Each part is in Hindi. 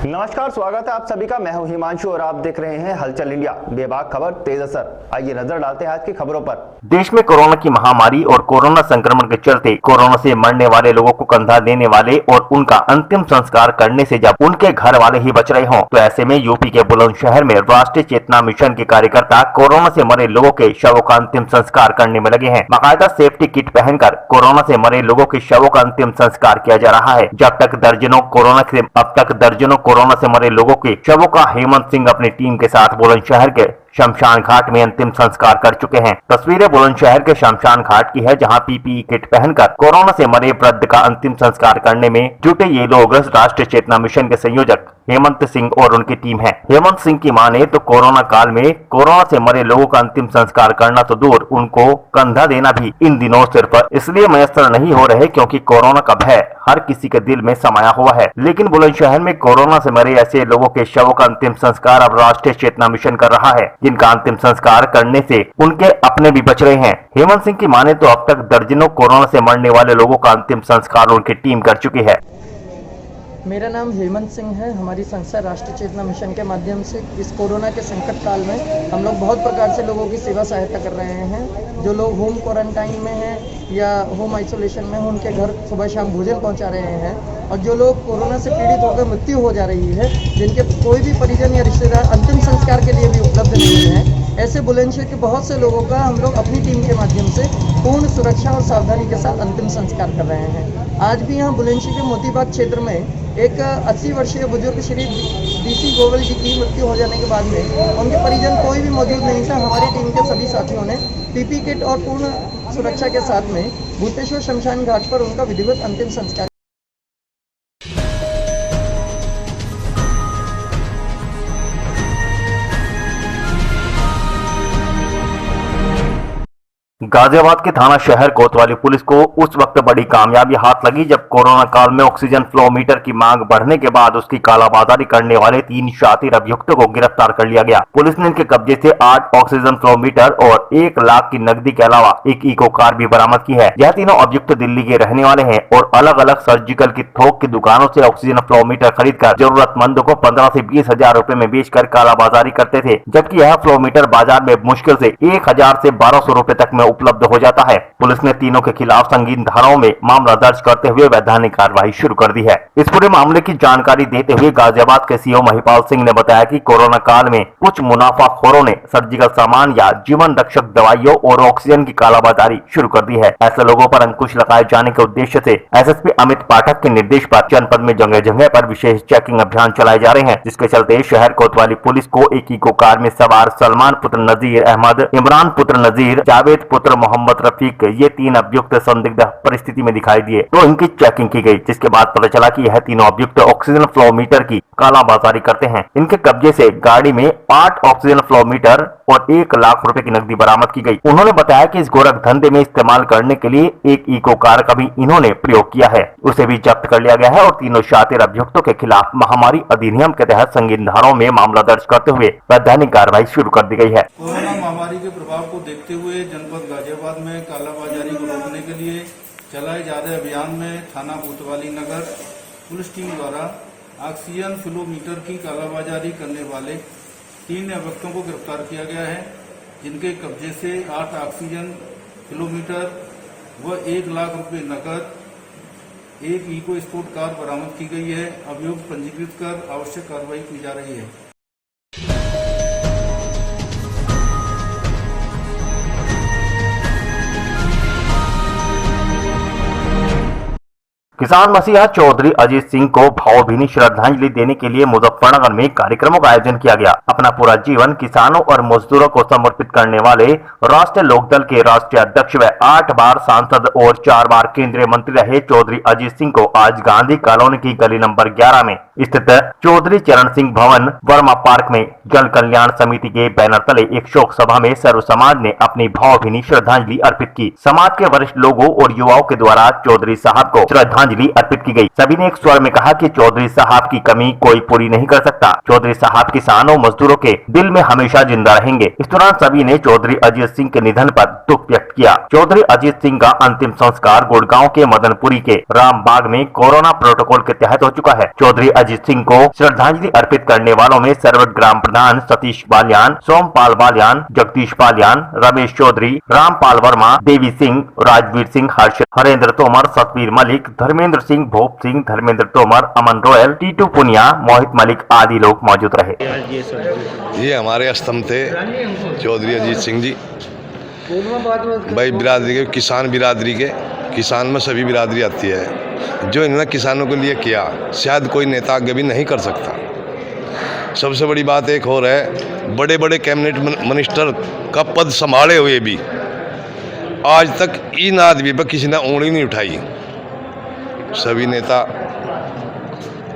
नमस्कार, स्वागत है आप सभी का। मैं हूं हिमांशु और आप देख रहे हैं हलचल इंडिया, बेबाक खबर तेज असर। आइए नजर डालते हैं आज की खबरों पर। देश में कोरोना की महामारी और कोरोना संक्रमण के चलते कोरोना से मरने वाले लोगों को कंधा देने वाले और उनका अंतिम संस्कार करने से जब उनके घर वाले ही बच रहे हों, तो ऐसे में यूपी के बुलंदशहर में राष्ट्रीय चेतना मिशन के कार्यकर्ता कोरोना से मरे लोगों के शवों का अंतिम संस्कार करने में लगे हैं। बाकायदा सेफ्टी किट पहनकर कोरोना से मरे लोगों के शवों का अंतिम संस्कार किया जा रहा है। अब तक दर्जनों कोरोना से मरे लोगों के शवों का हेमंत सिंह अपनी टीम के साथ बुलंदशहर के शमशान घाट में अंतिम संस्कार कर चुके हैं। तस्वीरें बुलंदशहर के शमशान घाट की है, जहां पीपीई किट पहनकर कोरोना से मरे वृद्ध का अंतिम संस्कार करने में जुटे ये लोग राष्ट्रीय चेतना मिशन के संयोजक हेमंत सिंह और उनकी टीम है। हेमंत सिंह की माने तो कोरोना काल में कोरोना से मरे लोगों का अंतिम संस्कार करना तो दूर, उनको कंधा देना भी इन दिनों सिर्फ इसलिए मयस्सर नहीं हो रहे क्योंकि कोरोना का भय हर किसी के दिल में समाया हुआ है। लेकिन बुलंदशहर में कोरोना से मरे ऐसे लोगों के शवों का अंतिम संस्कार अब राष्ट्रीय चेतना मिशन कर रहा है, जिनका अंतिम संस्कार करने से उनके अपने भी बच रहे हैं। हेमंत सिंह की माने तो अब तक दर्जनों कोरोना से मरने वाले लोगों का अंतिम संस्कार उनकी टीम कर चुकी है। मेरा नाम हेमंत सिंह है। हमारी संस्था राष्ट्रीय चेतना मिशन के माध्यम से इस कोरोना के संकट काल में हम लोग बहुत प्रकार से लोगों की सेवा सहायता कर रहे हैं। जो लोग होम क्वारंटाइन में हैं या होम आइसोलेशन में हैं, उनके घर सुबह शाम भोजन पहुंचा रहे हैं। और जो लोग कोरोना से पीड़ित होकर मृत्यु हो जा रही है, जिनके कोई भी परिजन या रिश्तेदार अंतिम संस्कार के लिए भी उपलब्ध नहीं है, ऐसे बुलंदशहर के बहुत से लोगों का हम लोग अपनी टीम के माध्यम से पूर्ण सुरक्षा और सावधानी के साथ अंतिम संस्कार कर रहे हैं। आज भी यहाँ बुलंदशहर के मोतीबाग क्षेत्र में एक 80 वर्षीय बुजुर्ग श्री DC गोविल जी की मृत्यु हो जाने के बाद में उनके परिजन कोई भी मौजूद नहीं था। हमारी टीम के सभी साथियों ने पीपी किट और पूर्ण सुरक्षा के साथ में भूतेश्वर शमशान घाट पर उनका विधिवत अंतिम संस्कार। गाजियाबाद के थाना शहर कोतवाली पुलिस को उस वक्त बड़ी कामयाबी हाथ लगी जब कोरोना काल में ऑक्सीजन फ्लो मीटर की मांग बढ़ने के बाद उसकी कालाबाजारी करने वाले 3 शातिर अभियुक्तों को गिरफ्तार कर लिया गया। पुलिस ने इनके कब्जे से 8 ऑक्सीजन फ्लो मीटर और 1 लाख की नकदी के अलावा एक इको कार भी बरामद की है। यह तीनों अभियुक्त दिल्ली के रहने वाले हैं और अलग अलग सर्जिकल की थोक की दुकानों से ऑक्सीजन फ्लो मीटर खरीद कर जरूरतमंदों को 15 से 20 हजार रूपए में बेचकर कालाबाजारी करते थे, जबकि यह फ्लो मीटर बाजार में मुश्किल से 1000 से 1200 रूपए तक में उपलब्ध हो जाता है। पुलिस ने तीनों के खिलाफ संगीन धाराओं में मामला दर्ज करते हुए वैधानिक कार्रवाई शुरू कर दी है। इस पूरे मामले की जानकारी देते हुए गाजियाबाद के सीओ महिपाल सिंह ने बताया कि कोरोना काल में कुछ मुनाफाखोरों ने सर्जिकल सामान या जीवन रक्षक दवाइयों और ऑक्सीजन की कालाबाजारी शुरू कर दी है। ऐसे लोगों पर अंकुश लगाए जाने के उद्देश्य से एसएसपी अमित पाठक के निर्देश पर जनपद में जगह जगह पर विशेष चेकिंग अभियान चलाए जा रहे हैं, जिसके चलते शहर कोतवाली पुलिस को एक इको कार में सवार सलमान पुत्र नजीर अहमद, इमरान पुत्र नजीर, जावेद पुत्र मोहम्मद रफीक, ये 3 अभियुक्त संदिग्ध परिस्थिति में दिखाई दिए तो इनकी चेकिंग की गई, जिसके बाद पता चला कि यह तीनों अभियुक्त ऑक्सीजन फ्लो मीटर की कालाबाजारी करते हैं। इनके कब्जे से गाड़ी में 8 ऑक्सीजन फ्लो मीटर और 1 लाख रुपए की नकदी बरामद की गई। उन्होंने बताया कि इस गोरख धंधे में इस्तेमाल करने के लिए एक इको कार का भी इन्होंने प्रयोग किया है, उसे भी जब्त कर लिया गया है और तीनों शातिर अभियुक्तों के खिलाफ महामारी अधिनियम के तहत संगीन धाराओं में मामला दर्ज करते हुए वैधानिक कार्रवाई शुरू कर दी गई है। कोरोना महामारी के प्रभाव को देखते हुए जनपद गाजियाबाद में कालाबाजारी को रोकने के लिए चलाए जा रहे अभियान में थाना कोतवाली नगर पुलिस टीम द्वारा ऑक्सीजन फ्लो मीटर की कालाबाजारी करने वाले 3 अभियुक्तों को गिरफ्तार किया गया है, जिनके कब्जे से 8 ऑक्सीजन फ्लो मीटर व 1 लाख रुपए नकद, एक इको स्पोर्ट कार बरामद की गई है। अभियुक्त पंजीकृत कर आवश्यक कार्रवाई की जा रही है। किसान मसीहा चौधरी अजीत सिंह को भावभीनी श्रद्धांजलि देने के लिए मुजफ्फरनगर में कार्यक्रमों का आयोजन किया गया। अपना पूरा जीवन किसानों और मजदूरों को समर्पित करने वाले राष्ट्रीय लोकदल के राष्ट्रीय अध्यक्ष व 8 बार सांसद और 4 बार केंद्रीय मंत्री रहे चौधरी अजीत सिंह को आज गांधी कॉलोनी की गली नंबर 11 में स्थित चौधरी चरण सिंह भवन वर्मा पार्क में जन कल्याण समिति के बैनर तले एक शोक सभा में सर्व समाज ने अपनी भावभीनी श्रद्धांजलि अर्पित की। समाज के वरिष्ठ लोगों और युवाओं के द्वारा चौधरी साहब को श्रद्धांजलि श्रद्धांजलि अर्पित की गई। सभी ने एक स्वर में कहा कि चौधरी साहब की कमी कोई पूरी नहीं कर सकता। चौधरी साहब किसानों मजदूरों के दिल में हमेशा जिंदा रहेंगे। इस दौरान सभी ने चौधरी अजीत सिंह के निधन पर दुख व्यक्त किया। चौधरी अजीत सिंह का अंतिम संस्कार गुड़गांव के मदनपुरी के रामबाग में कोरोना प्रोटोकॉल के तहत हो चुका है। चौधरी अजीत सिंह को श्रद्धांजलि अर्पित करने वालों में सरवट ग्राम प्रधान सतीश बालियान, सोमपाल बालियान, जगदीश बालियान, रमेश चौधरी, रामपाल वर्मा, देवी सिंह, राजवीर सिंह, हर्ष, हरेंद्र तोमर, सतवीर मलिक, धर्मेंद्र सिंह, भोप सिंह, धर्मेंद्र तोमर, अमन रोयल, टीटू पुनिया, मोहित मलिक आदि लोग मौजूद रहे। ये हमारे स्तंभ थे चौधरी अजीत सिंह जी, भाई बिरादरी के, किसान बिरादरी के, किसान में सभी बिरादरी आती है। जो इन्होंने किसानों के लिए किया शायद कोई नेता आगे भी नहीं कर सकता। सबसे बड़ी बात एक और है, बड़े बड़े कैबिनेट मिनिस्टर का पद संभाले हुए भी आज तक इन आदमी पर किसी ने उंगली नहीं उठाई। सभी नेता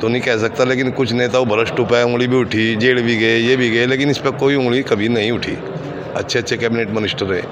तो नहीं कह सकता, लेकिन कुछ नेता भ्रष्ट पे उंगली भी उठी, जेल भी गए, ये भी गए, लेकिन इस पर कोई उंगली कभी नहीं उठी। अच्छे अच्छे कैबिनेट मिनिस्टर है।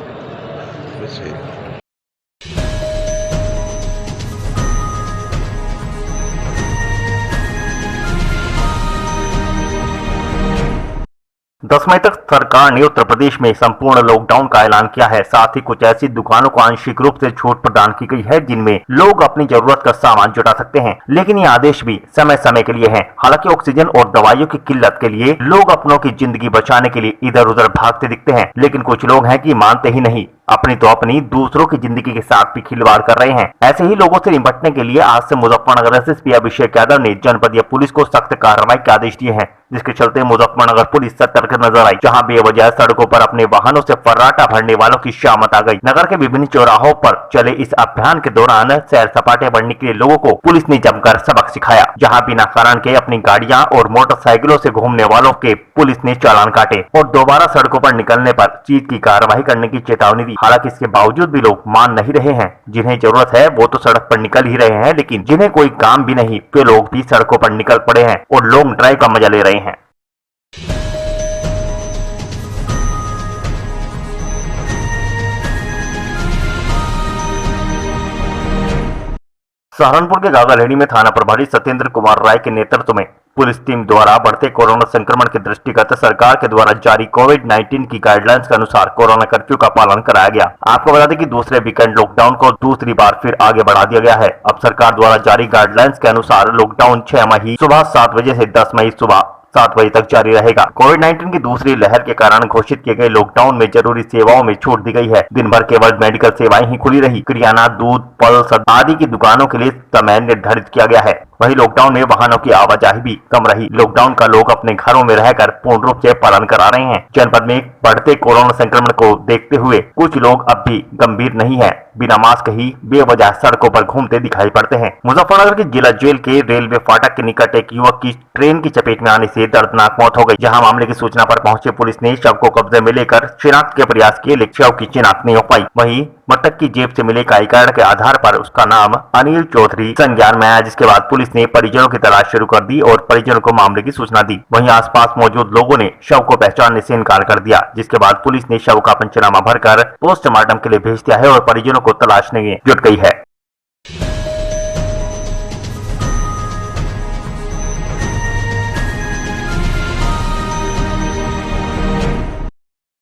दस मई तक सरकार ने उत्तर प्रदेश में संपूर्ण लॉकडाउन का ऐलान किया है। साथ ही कुछ ऐसी दुकानों को आंशिक रूप से छूट प्रदान की गई है जिनमें लोग अपनी जरूरत का सामान जुटा सकते हैं, लेकिन ये आदेश भी समय समय के लिए हैं। हालांकि ऑक्सीजन और दवाइयों की किल्लत के लिए लोग अपनों की जिंदगी बचाने के लिए इधर उधर भागते दिखते हैं, लेकिन कुछ लोग हैं कि मानते ही नहीं, अपनी तो अपनी दूसरों की जिंदगी के साथ भी खिलवाड़ कर रहे हैं। ऐसे ही लोगों से निपटने के लिए आज से मुजफ्फरनगर एसएसपी अभिषेक यादव ने जनपदीय पुलिस को सख्त कार्रवाई के आदेश दिए हैं, जिसके चलते मुजफ्फरनगर पुलिस सतर्क नजर आई, जहां बेवजह सड़कों पर अपने वाहनों से फर्राटा भरने वालों की शामत आ गई। नगर के विभिन्न चौराहों पर चले इस अभियान के दौरान सैर सपाटे बढ़ने के लिए लोगों को पुलिस ने जमकर सबक सिखाया, जहां बिना कारण के अपनी गाड़ियां और मोटरसाइकिलों से घूमने वालों के पुलिस ने चालान काटे और दोबारा सड़कों पर निकलने पर चीज की कार्रवाई करने की चेतावनी दी। हालांकि इसके बावजूद भी लोग मान नहीं रहे हैं। जिन्हें जरूरत है वो तो सड़क पर निकल ही रहे हैं, लेकिन जिन्हें कोई काम भी नहीं वे लोग भी सड़कों पर निकल पड़े हैं और लॉन्ग ड्राइव का मजा ले रहे हैं। सहारनपुर के गागाहेड़ी में थाना प्रभारी सत्येंद्र कुमार राय के नेतृत्व में पुलिस टीम द्वारा बढ़ते कोरोना संक्रमण के दृष्टिगत सरकार के द्वारा जारी कोविड-19 की गाइडलाइंस के अनुसार कोरोना कर्फ्यू का पालन कराया गया। आपको बता दें कि दूसरे वीकेंड लॉकडाउन को दूसरी बार फिर आगे बढ़ा दिया गया है। अब सरकार द्वारा जारी गाइडलाइंस के अनुसार लॉकडाउन 6 मई सुबह 7 बजे से 10 मई सुबह 7 बजे तक जारी रहेगा। कोविड-19 की दूसरी लहर के कारण घोषित किए गए लॉकडाउन में जरूरी सेवाओं में छूट दी गई है। दिन भर केवल मेडिकल सेवाएं ही खुली रही। किराना, दूध, फल आदि की दुकानों के लिए समय निर्धारित किया गया है। वहीं लॉकडाउन में वाहनों की आवाजाही भी कम रही। लॉकडाउन का लोग अपने घरों में रहकर पूर्ण रूप से पालन करा रहे हैं। जनपद में बढ़ते कोरोना संक्रमण को देखते हुए कुछ लोग अब भी गंभीर नहीं है, बिना मास्क ही बेवजह सड़कों पर घूमते दिखाई पड़ते हैं। मुजफ्फरनगर के जिला जेल के रेलवे फाटक के निकट एक युवक की ट्रेन की चपेट में आने से दर्दनाक मौत हो गई। जहां मामले की सूचना पर पहुंचे पुलिस ने शव को कब्जे में लेकर शिनाख्त के प्रयास किए, लेकिन शव की शिनाख्त नहीं हो पाई। वहीं मृतक की जेब से मिले आई कार्ड के आधार पर उसका नाम अनिल चौधरी संज्ञान में आया, जिसके बाद पुलिस ने परिजनों की तलाश शुरू कर दी और परिजनों को मामले की सूचना दी। वहीं आसपास मौजूद लोगों ने शव को पहचानने से इनकार कर दिया, जिसके बाद पुलिस ने शव का पंचनामा भरकर पोस्टमार्टम के लिए भेज दिया है और परिजनों को तलाशने में जुट गई है।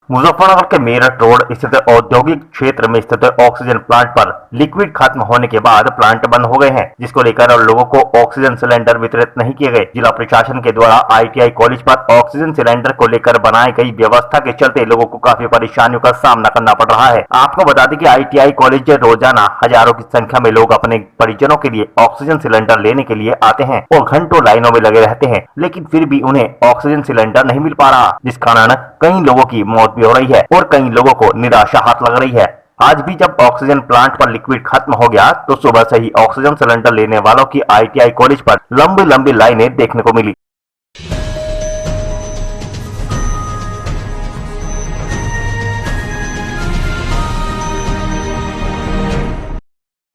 मुजफ्फरनगर के मेरठ रोड स्थित औद्योगिक क्षेत्र में स्थित ऑक्सीजन प्लांट पर लिक्विड खत्म होने के बाद प्लांट बंद हो गए हैं, जिसको लेकर लोगों को ऑक्सीजन सिलेंडर वितरित नहीं किए गए। जिला प्रशासन के द्वारा ITI कॉलेज पर ऑक्सीजन सिलेंडर को लेकर बनाई गई व्यवस्था के चलते लोगों को काफी परेशानियों का सामना करना पड़ रहा है। आपको बता दें कि ITI कॉलेज रोजाना हजारों की संख्या में लोग अपने परिजनों के लिए ऑक्सीजन सिलेंडर लेने के लिए आते हैं और घंटों लाइनों में लगे रहते हैं, लेकिन फिर भी उन्हें ऑक्सीजन सिलेंडर नहीं मिल पा रहा, जिस कारण कई लोगों की मौत भी हो रही है और कई लोगों को निराशा हाथ लग रही है। आज भी जब ऑक्सीजन प्लांट पर लिक्विड खत्म हो गया तो सुबह से ही ऑक्सीजन सिलेंडर लेने वालों की ITI कॉलेज पर लंबी लंबी लाइनें देखने को मिली।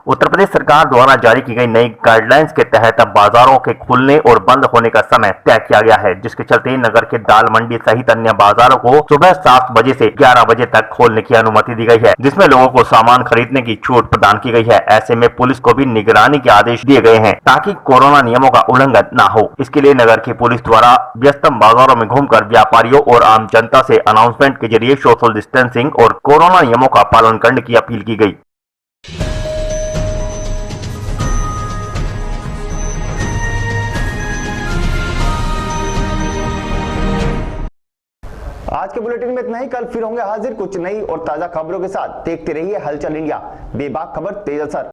उत्तर प्रदेश सरकार द्वारा जारी की गई नई गाइडलाइंस के तहत अब बाजारों के खुलने और बंद होने का समय तय किया गया है, जिसके चलते नगर के दाल मंडी सहित अन्य बाजारों को सुबह 7 बजे से 11 बजे तक खोलने की अनुमति दी गई है, जिसमें लोगों को सामान खरीदने की छूट प्रदान की गई है। ऐसे में पुलिस को भी निगरानी के आदेश दिए गए हैं ताकि कोरोना नियमों का उल्लंघन न हो। इसके लिए नगर की पुलिस द्वारा व्यस्तम बाजारों में घूमकर व्यापारियों और आम जनता से अनाउंसमेंट के जरिए सोशल डिस्टेंसिंग और कोरोना नियमों का पालन करने की अपील की गई। आज के बुलेटिन में इतना ही। कल फिर होंगे हाजिर कुछ नई और ताजा खबरों के साथ। देखते रहिए हलचल इंडिया, बेबाक खबर तेज असर।